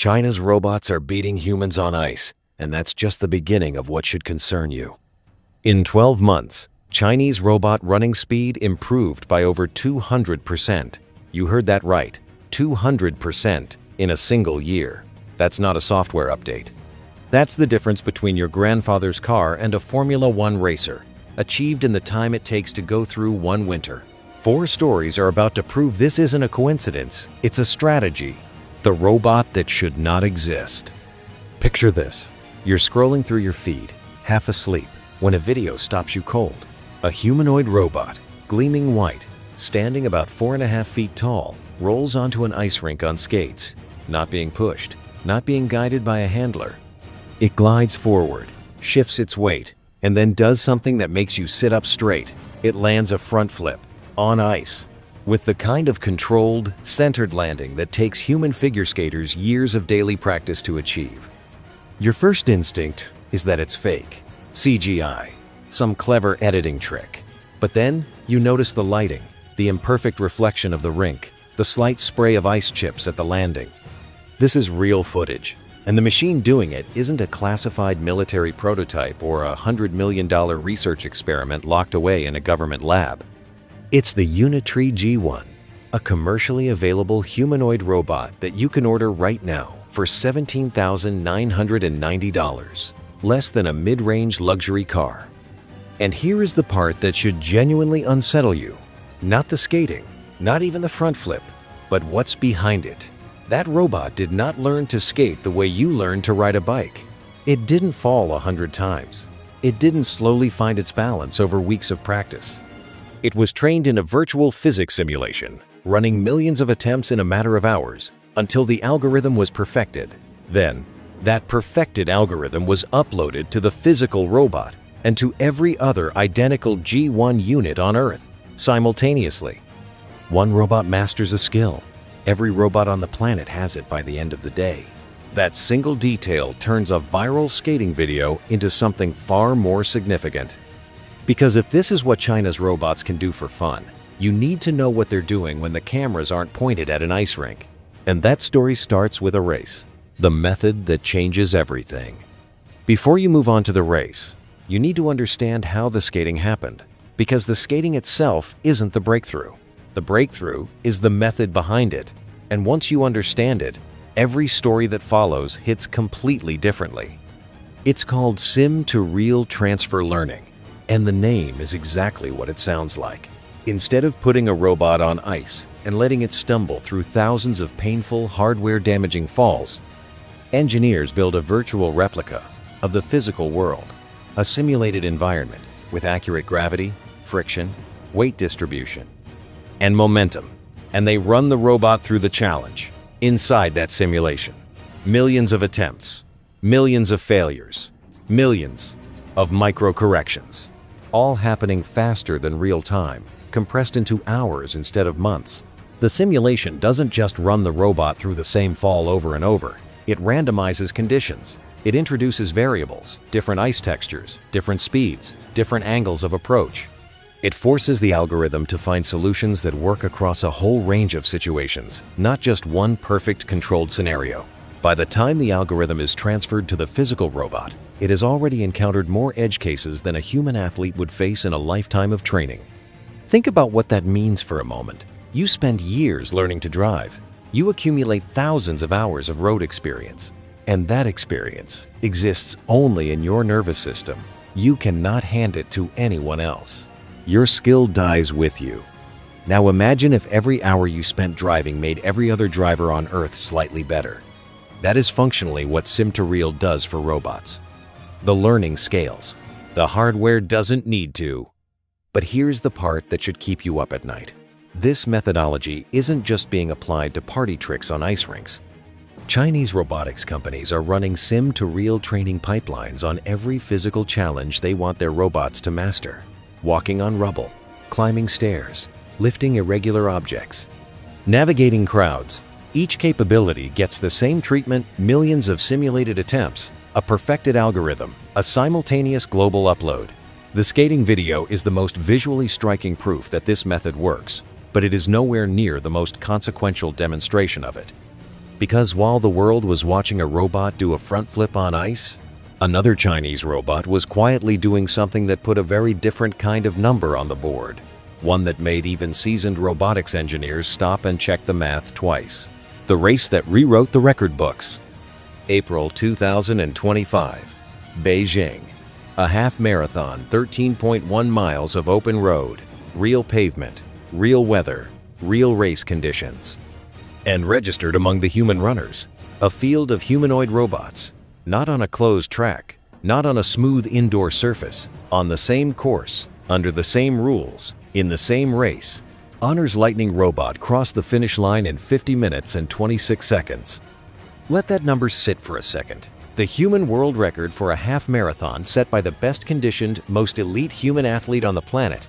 China's robots are beating humans on ice, and that's just the beginning of what should concern you. In 12 months, Chinese robot running speed improved by over 200%. You heard that right, 200% in a single year. That's not a software update. That's the difference between your grandfather's car and a Formula One racer, achieved in the time it takes to go through one winter. 4 stories are about to prove this isn't a coincidence, it's a strategy. The robot that should not exist. Picture this. You're scrolling through your feed, half asleep, when a video stops you cold. A humanoid robot, gleaming white, standing about 4.5 feet tall, rolls onto an ice rink on skates, not being pushed, not being guided by a handler. It glides forward, shifts its weight, and then does something that makes you sit up straight. It lands a front flip, on ice, with the kind of controlled, centered landing that takes human figure skaters years of daily practice to achieve. Your first instinct is that it's fake, CGI, some clever editing trick. But then you notice the lighting, the imperfect reflection of the rink, the slight spray of ice chips at the landing. This is real footage, and the machine doing it isn't a classified military prototype or a $100 million research experiment locked away in a government lab. It's the Unitree G1, a commercially available humanoid robot that you can order right now for $17,990, less than a mid-range luxury car. And here is the part that should genuinely unsettle you. Not the skating, not even the front flip, but what's behind it. That robot did not learn to skate the way you learned to ride a bike. It didn't fall 100 times. It didn't slowly find its balance over weeks of practice. It was trained in a virtual physics simulation, running millions of attempts in a matter of hours, until the algorithm was perfected. Then, that perfected algorithm was uploaded to the physical robot and to every other identical G1 unit on Earth, simultaneously. One robot masters a skill. Every robot on the planet has it by the end of the day. That single detail turns a viral skating video into something far more significant. Because if this is what China's robots can do for fun, you need to know what they're doing when the cameras aren't pointed at an ice rink. And that story starts with a race, the method that changes everything. Before you move on to the race, you need to understand how the skating happened, because the skating itself isn't the breakthrough. The breakthrough is the method behind it, and once you understand it, every story that follows hits completely differently. It's called sim-to-real transfer learning. And the name is exactly what it sounds like. Instead of putting a robot on ice and letting it stumble through thousands of painful, hardware-damaging falls, engineers build a virtual replica of the physical world, a simulated environment with accurate gravity, friction, weight distribution, and momentum. And they run the robot through the challenge. Inside that simulation, millions of attempts, millions of failures, millions of micro-corrections. All happening faster than real time, compressed into hours instead of months. The simulation doesn't just run the robot through the same fall over and over. It randomizes conditions. It introduces variables, different ice textures, different speeds, different angles of approach. It forces the algorithm to find solutions that work across a whole range of situations, not just one perfect controlled scenario. By the time the algorithm is transferred to the physical robot, it has already encountered more edge cases than a human athlete would face in a lifetime of training. Think about what that means for a moment. You spend years learning to drive. You accumulate thousands of hours of road experience. And that experience exists only in your nervous system. You cannot hand it to anyone else. Your skill dies with you. Now imagine if every hour you spent driving made every other driver on Earth slightly better. That is functionally what sim-to-real does for robots. The learning scales. The hardware doesn't need to. But here's the part that should keep you up at night. This methodology isn't just being applied to party tricks on ice rinks. Chinese robotics companies are running sim-to-real training pipelines on every physical challenge they want their robots to master. Walking on rubble, climbing stairs, lifting irregular objects, navigating crowds. Each capability gets the same treatment, millions of simulated attempts, a perfected algorithm, a simultaneous global upload. The skating video is the most visually striking proof that this method works, but it is nowhere near the most consequential demonstration of it. Because while the world was watching a robot do a front flip on ice, another Chinese robot was quietly doing something that put a very different kind of number on the board. One that made even seasoned robotics engineers stop and check the math twice. The race that rewrote the record books. April 2025, Beijing. A half marathon, 13.1 miles of open road, real pavement, real weather, real race conditions. And registered among the human runners, a field of humanoid robots, not on a closed track, not on a smooth indoor surface, on the same course, under the same rules, in the same race. Honor's Lightning robot crossed the finish line in 50 minutes and 26 seconds. Let that number sit for a second. The human world record for a half marathon set by the best conditioned, most elite human athlete on the planet,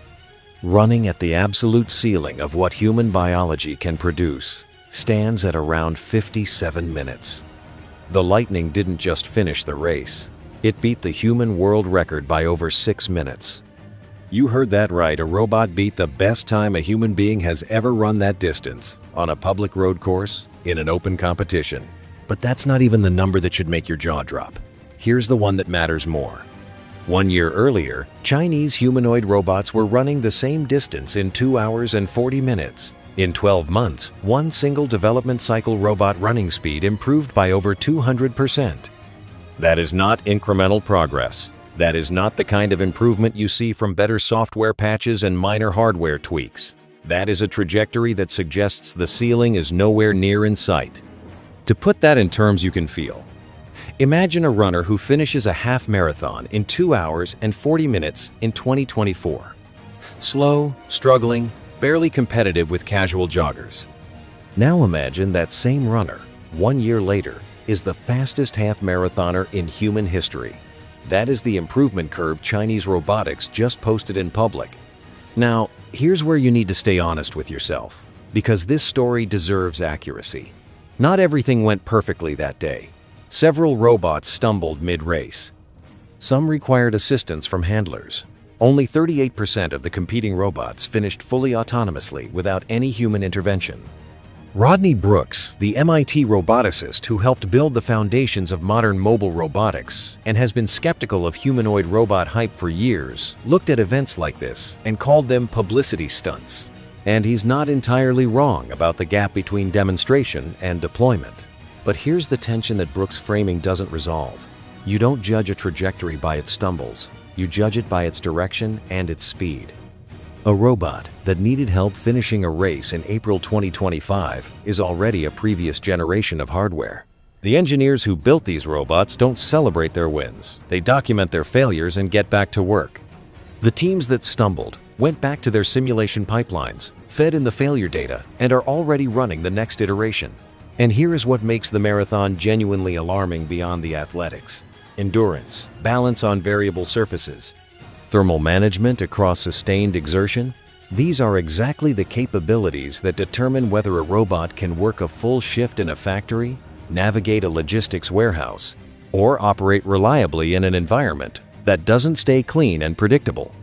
running at the absolute ceiling of what human biology can produce, stands at around 57 minutes. The Lightning didn't just finish the race. It beat the human world record by over 6 minutes. You heard that right, a robot beat the best time a human being has ever run that distance, on a public road course, in an open competition. But that's not even the number that should make your jaw drop. Here's the one that matters more. 1 year earlier, Chinese humanoid robots were running the same distance in 2 hours and 40 minutes. In 12 months, one single development cycle robot running speed improved by over 200%. That is not incremental progress. That is not the kind of improvement you see from better software patches and minor hardware tweaks. That is a trajectory that suggests the ceiling is nowhere near in sight. To put that in terms you can feel, imagine a runner who finishes a half marathon in 2 hours and 40 minutes in 2024. Slow, struggling, barely competitive with casual joggers. Now imagine that same runner, 1 year later, is the fastest half marathoner in human history. That is the improvement curve Chinese robotics just posted in public. Now, here's where you need to stay honest with yourself, because this story deserves accuracy. Not everything went perfectly that day. Several robots stumbled mid-race. Some required assistance from handlers. Only 38% of the competing robots finished fully autonomously without any human intervention. Rodney Brooks, the MIT roboticist who helped build the foundations of modern mobile robotics and has been skeptical of humanoid robot hype for years, looked at events like this and called them publicity stunts. And he's not entirely wrong about the gap between demonstration and deployment. But here's the tension that Brooks' framing doesn't resolve. You don't judge a trajectory by its stumbles. You judge it by its direction and its speed. A robot that needed help finishing a race in April 2025 is already a previous generation of hardware. The engineers who built these robots don't celebrate their wins. They document their failures and get back to work. The teams that stumbled went back to their simulation pipelines, fed in the failure data, and are already running the next iteration. And here is what makes the marathon genuinely alarming beyond the athletics. Endurance, balance on variable surfaces, thermal management across sustained exertion. These are exactly the capabilities that determine whether a robot can work a full shift in a factory, navigate a logistics warehouse, or operate reliably in an environment that doesn't stay clean and predictable.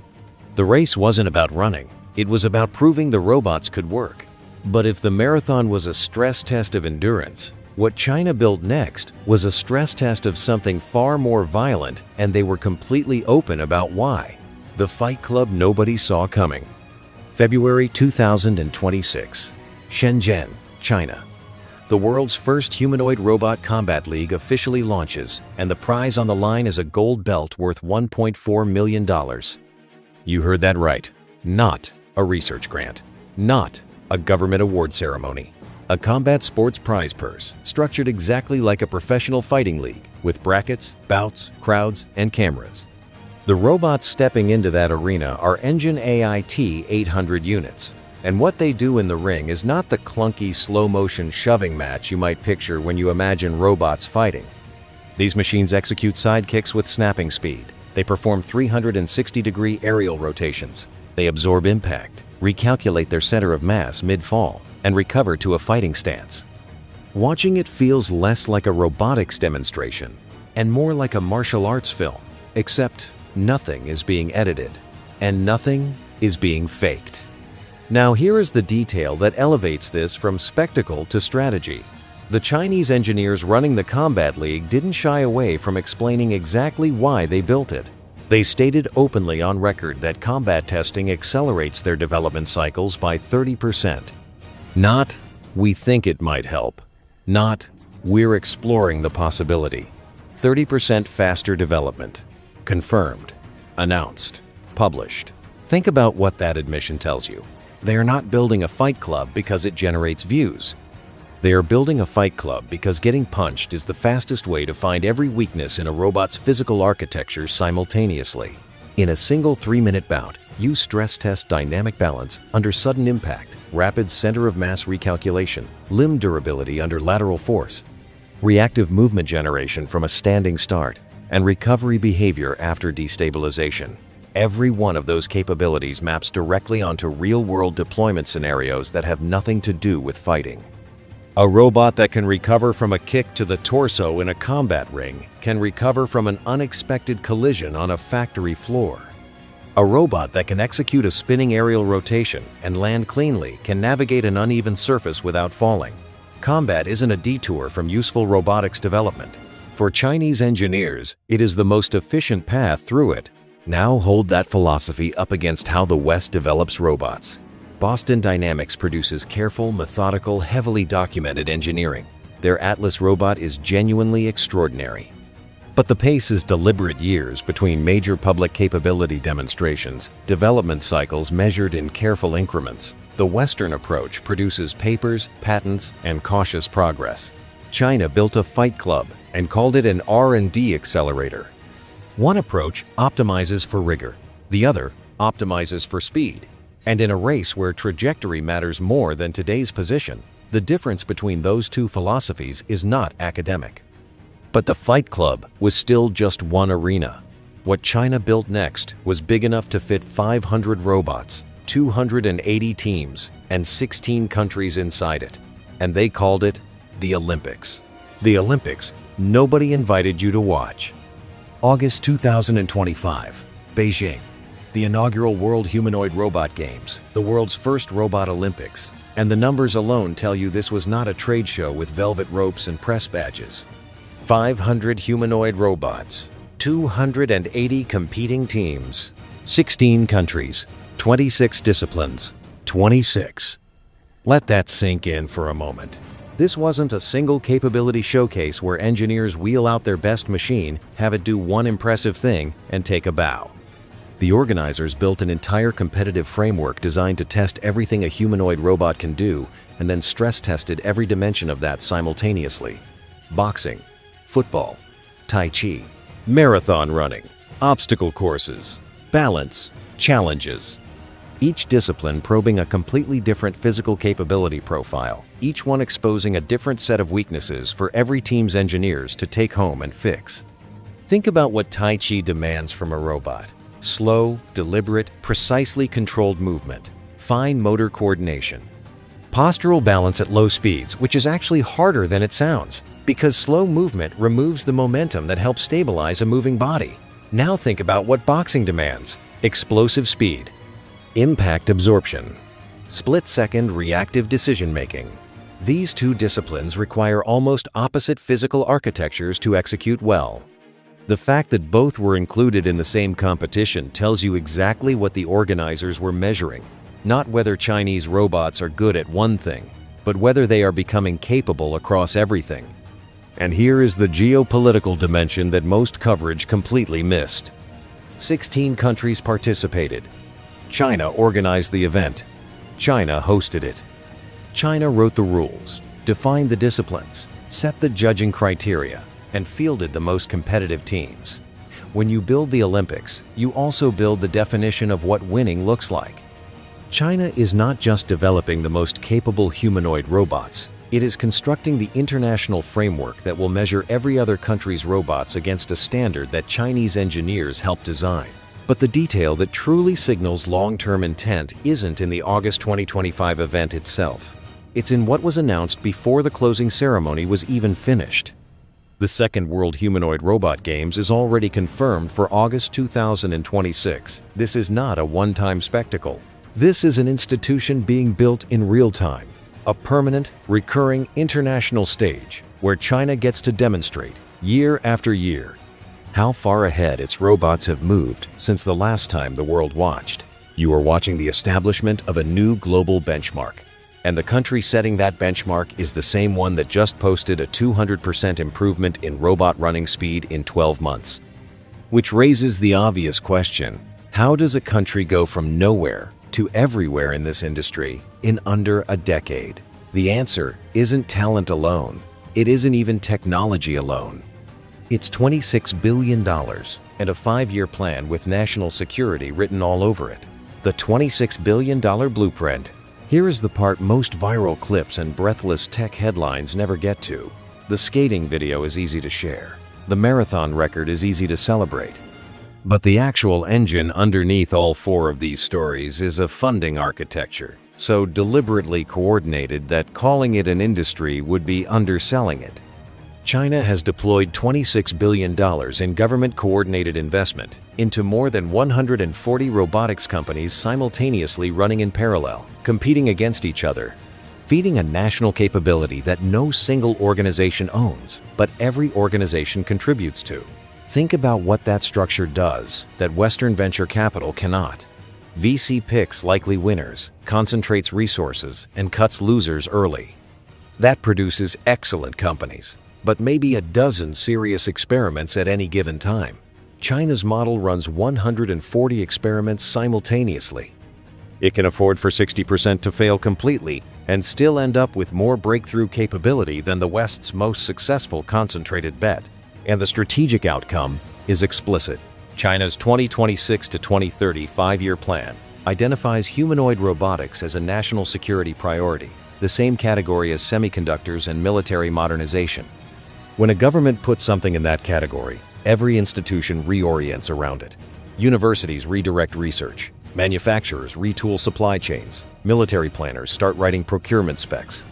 The race wasn't about running. It was about proving the robots could work. But if the marathon was a stress test of endurance, what China built next was a stress test of something far more violent, and they were completely open about why. The fight club nobody saw coming. February 2026, Shenzhen, China. The world's first humanoid robot combat league officially launches, and the prize on the line is a gold belt worth $1.4 million. You heard that right. Not a research grant. Not a government award ceremony. A combat sports prize purse, structured exactly like a professional fighting league, with brackets, bouts, crowds, and cameras. The robots stepping into that arena are Engine AIT 800 units, and what they do in the ring is not the clunky, slow-motion shoving match you might picture when you imagine robots fighting. These machines execute side kicks with snapping speed. They perform 360-degree aerial rotations. They absorb impact, recalculate their center of mass mid-fall, and recover to a fighting stance. Watching it feels less like a robotics demonstration and more like a martial arts film, except nothing is being edited and nothing is being faked. Now here is the detail that elevates this from spectacle to strategy. The Chinese engineers running the Combat League didn't shy away from explaining exactly why they built it. They stated openly on record that combat testing accelerates their development cycles by 30%. Not, "We think it might help." Not, "We're exploring the possibility." 30% faster development. Confirmed. Announced. Published. Think about what that admission tells you. They are not building a fight club because it generates views. They are building a fight club because getting punched is the fastest way to find every weakness in a robot's physical architecture simultaneously. In a single 3-minute bout, you stress test dynamic balance under sudden impact, rapid center of mass recalculation, limb durability under lateral force, reactive movement generation from a standing start, and recovery behavior after destabilization. Every one of those capabilities maps directly onto real-world deployment scenarios that have nothing to do with fighting. A robot that can recover from a kick to the torso in a combat ring can recover from an unexpected collision on a factory floor. A robot that can execute a spinning aerial rotation and land cleanly can navigate an uneven surface without falling. Combat isn't a detour from useful robotics development. For Chinese engineers, it is the most efficient path through it. Now hold that philosophy up against how the West develops robots. Boston Dynamics produces careful, methodical, heavily documented engineering. Their Atlas robot is genuinely extraordinary. But the pace is deliberate years between major public capability demonstrations, development cycles measured in careful increments. The Western approach produces papers, patents, and cautious progress. China built a fight club and called it an R&D accelerator. One approach optimizes for rigor, the other optimizes for speed. And in a race where trajectory matters more than today's position, the difference between those two philosophies is not academic. But the Fight Club was still just one arena. What China built next was big enough to fit 500 robots, 280 teams, and 16 countries inside it. And they called it the Olympics. The Olympics nobody invited you to watch. August 2025, Beijing. The inaugural World Humanoid Robot Games, the world's first robot Olympics. And the numbers alone tell you this was not a trade show with velvet ropes and press badges. 500 humanoid robots, 280 competing teams, 16 countries, 26 disciplines, 26. Let that sink in for a moment. This wasn't a single capability showcase where engineers wheel out their best machine, have it do one impressive thing, and take a bow. The organizers built an entire competitive framework designed to test everything a humanoid robot can do and then stress-tested every dimension of that simultaneously. Boxing, football, tai chi, marathon running, obstacle courses, balance, challenges. Each discipline probing a completely different physical capability profile, each one exposing a different set of weaknesses for every team's engineers to take home and fix. Think about what tai chi demands from a robot. Slow, deliberate, precisely controlled movement, fine motor coordination. Postural balance at low speeds, which is actually harder than it sounds, because slow movement removes the momentum that helps stabilize a moving body. Now think about what boxing demands. Explosive speed, impact absorption, split-second reactive decision-making. These two disciplines require almost opposite physical architectures to execute well. The fact that both were included in the same competition tells you exactly what the organizers were measuring. Not whether Chinese robots are good at one thing, but whether they are becoming capable across everything. And here is the geopolitical dimension that most coverage completely missed. 16 countries participated. China organized the event. China hosted it. China wrote the rules, defined the disciplines, set the judging criteria, and fielded the most competitive teams. When you build the Olympics, you also build the definition of what winning looks like. China is not just developing the most capable humanoid robots, it is constructing the international framework that will measure every other country's robots against a standard that Chinese engineers helped design. But the detail that truly signals long-term intent isn't in the August 2025 event itself. It's in what was announced before the closing ceremony was even finished. The second World Humanoid Robot Games is already confirmed for August 2026. This is not a one-time spectacle. This is an institution being built in real time. a permanent, recurring international stage where China gets to demonstrate, year after year, how far ahead its robots have moved since the last time the world watched. You are watching the establishment of a new global benchmark, and the country setting that benchmark is the same one that just posted a 200% improvement in robot running speed in 12 months. Which raises the obvious question, how does a country go from nowhere to everywhere in this industry in under a decade? The answer isn't talent alone. It isn't even technology alone. It's $26 billion and a 5-year plan with national security written all over it. The $26 billion blueprint. Here is the part most viral clips and breathless tech headlines never get to. The skating video is easy to share. The marathon record is easy to celebrate. But the actual engine underneath all 4 of these stories is a funding architecture, so deliberately coordinated that calling it an industry would be underselling it. China has deployed $26 billion in government-coordinated investment into more than 140 robotics companies simultaneously running in parallel, competing against each other, feeding a national capability that no single organization owns, but every organization contributes to. Think about what that structure does that Western venture capital cannot. VC picks likely winners, concentrates resources, and cuts losers early. That produces excellent companies, but maybe a dozen serious experiments at any given time. China's model runs 140 experiments simultaneously. It can afford for 60% to fail completely and still end up with more breakthrough capability than the West's most successful concentrated bet. And the strategic outcome is explicit. China's 2026 to 2030 5-year plan identifies humanoid robotics as a national security priority, the same category as semiconductors and military modernization. When a government puts something in that category, every institution reorients around it. Universities redirect research, manufacturers retool supply chains, military planners start writing procurement specs.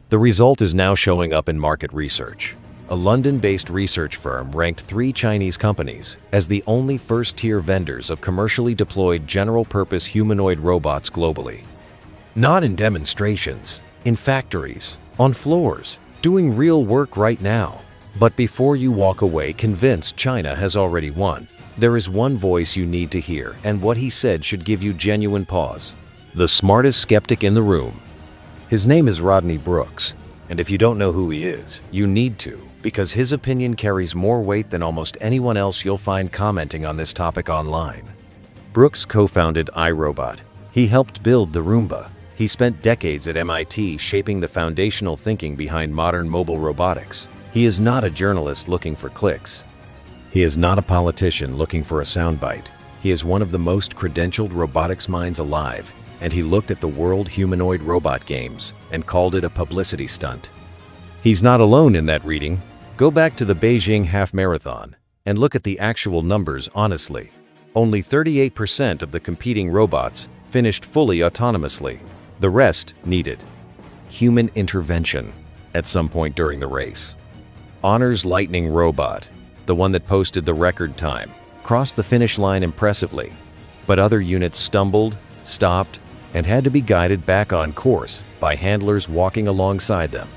The result is now showing up in market research. A London-based research firm ranked 3 Chinese companies as the only first-tier vendors of commercially deployed general-purpose humanoid robots globally. Not in demonstrations, in factories, on floors, doing real work right now. But before you walk away convinced China has already won, there is one voice you need to hear, and what he said should give you genuine pause. The smartest skeptic in the room. His name is Rodney Brooks, and if you don't know who he is, you need to, because his opinion carries more weight than almost anyone else you'll find commenting on this topic online. Brooks co-founded iRobot. He helped build the Roomba. He spent decades at MIT shaping the foundational thinking behind modern mobile robotics. He is not a journalist looking for clicks. He is not a politician looking for a soundbite. He is one of the most credentialed robotics minds alive, and he looked at the World Humanoid Robot Games and called it a publicity stunt. He's not alone in that reading. Go back to the Beijing half marathon and look at the actual numbers honestly. Only 38% of the competing robots finished fully autonomously. The rest needed human intervention at some point during the race. Honor's Lightning Robot, the one that posted the record time, crossed the finish line impressively, but other units stumbled, stopped, and had to be guided back on course by handlers walking alongside them.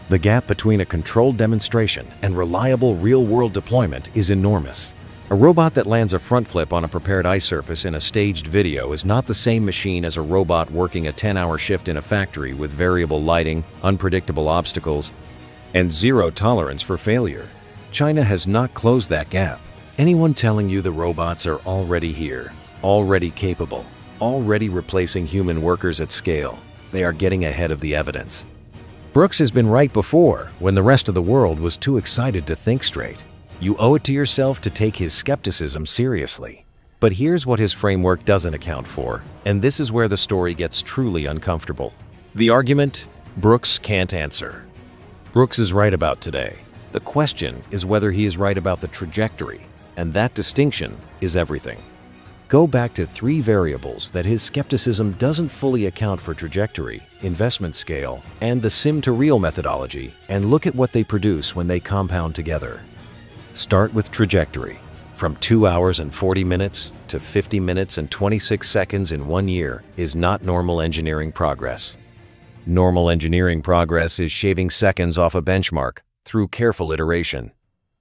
The gap between a controlled demonstration and reliable real-world deployment is enormous. A robot that lands a front flip on a prepared ice surface in a staged video is not the same machine as a robot working a 10-hour shift in a factory with variable lighting, unpredictable obstacles, and zero tolerance for failure. China has not closed that gap. Anyone telling you the robots are already here, already capable, already replacing human workers at scale, they are getting ahead of the evidence. Brooks has been right before, when the rest of the world was too excited to think straight. You owe it to yourself to take his skepticism seriously. But here's what his framework doesn't account for, and this is where the story gets truly uncomfortable. The argument Brooks can't answer. Brooks is right about today. The question is whether he is right about the trajectory, and that distinction is everything. Go back to 3 variables that his skepticism doesn't fully account for: trajectory, investment scale, and the sim-to-real methodology, and look at what they produce when they compound together. Start with trajectory. From 2 hours and 40 minutes to 50 minutes and 26 seconds in 1 year is not normal engineering progress. Normal engineering progress is shaving seconds off a benchmark through careful iteration.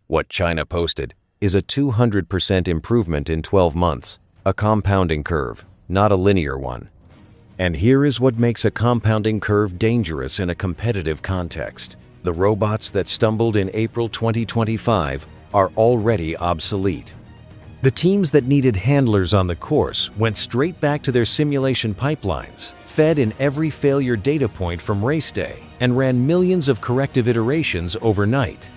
What China posted is a 200% improvement in 12 months, a compounding curve, not a linear one. And here is what makes a compounding curve dangerous in a competitive context. The robots that stumbled in April 2025 are already obsolete. The teams that needed handlers on the course went straight back to their simulation pipelines, fed in every failure data point from race day, and ran millions of corrective iterations overnight.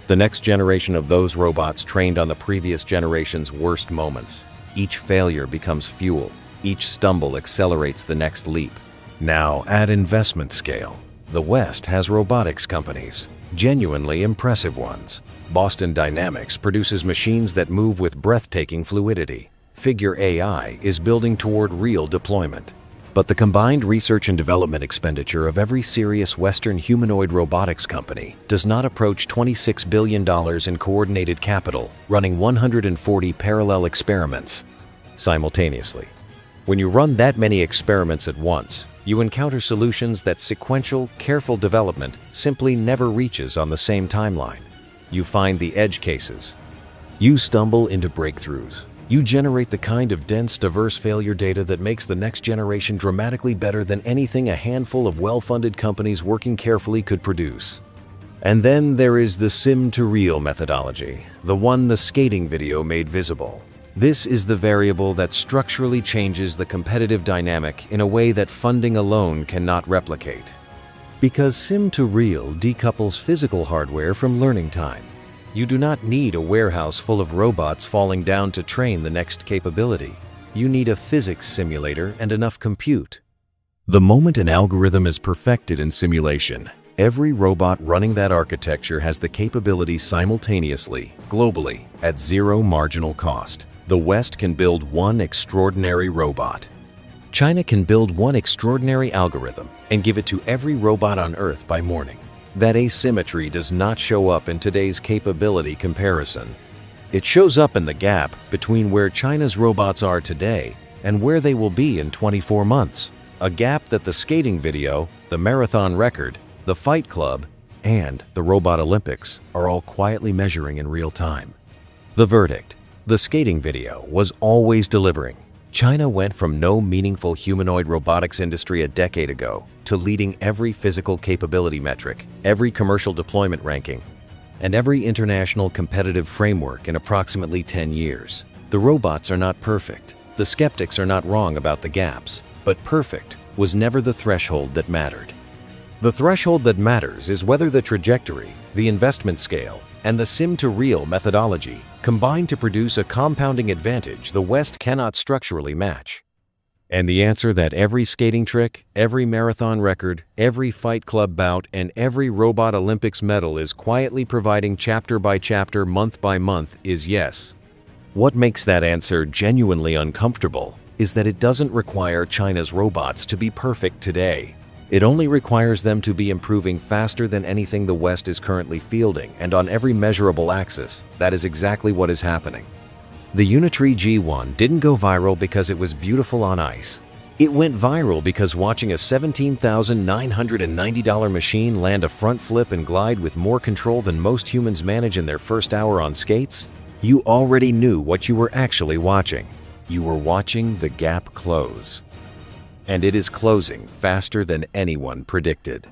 The next generation of those robots trained on the previous generation's worst moments. Each failure becomes fuel. Each stumble accelerates the next leap. Now, at investment scale, the West has robotics companies, genuinely impressive ones. Boston Dynamics produces machines that move with breathtaking fluidity. Figure AI is building toward real deployment. But the combined research and development expenditure of every serious Western humanoid robotics company does not approach $26 billion in coordinated capital, running 140 parallel experiments simultaneously. When you run that many experiments at once, you encounter solutions that sequential, careful development simply never reaches on the same timeline. You find the edge cases. You stumble into breakthroughs. You generate the kind of dense, diverse failure data that makes the next generation dramatically better than anything a handful of well-funded companies working carefully could produce. And then there is the sim-to-real methodology, the one the skating video made visible. This is the variable that structurally changes the competitive dynamic in a way that funding alone cannot replicate. Because sim-to-real decouples physical hardware from learning time. You do not need a warehouse full of robots falling down to train the next capability. You need a physics simulator and enough compute. The moment an algorithm is perfected in simulation, every robot running that architecture has the capability simultaneously, globally, at zero marginal cost. The West can build one extraordinary robot. China can build one extraordinary algorithm and give it to every robot on Earth by morning. That asymmetry does not show up in today's capability comparison. It shows up in the gap between where China's robots are today and where they will be in 24 months. A gap that the skating video, the marathon record, the Fight Club, and the Robot Olympics are all quietly measuring in real time. The verdict: the skating video was always delivering. China went from no meaningful humanoid robotics industry a decade ago to leading every physical capability metric, every commercial deployment ranking, and every international competitive framework in approximately 10 years. The robots are not perfect. The skeptics are not wrong about the gaps, but perfect was never the threshold that mattered. The threshold that matters is whether the trajectory, the investment scale, and the sim-to-real methodology combine to produce a compounding advantage the West cannot structurally match. And the answer that every skating trick, every marathon record, every Fight Club bout, and every Robot Olympics medal is quietly providing chapter by chapter, month by month is yes. What makes that answer genuinely uncomfortable is that it doesn't require China's robots to be perfect today. It only requires them to be improving faster than anything the West is currently fielding, and on every measurable axis. That is exactly what is happening. The Unitree G1 didn't go viral because it was beautiful on ice. It went viral because watching a $17,990 machine land a front flip and glide with more control than most humans manage in their first hour on skates, you already knew what you were actually watching. You were watching the gap close. And it is closing faster than anyone predicted.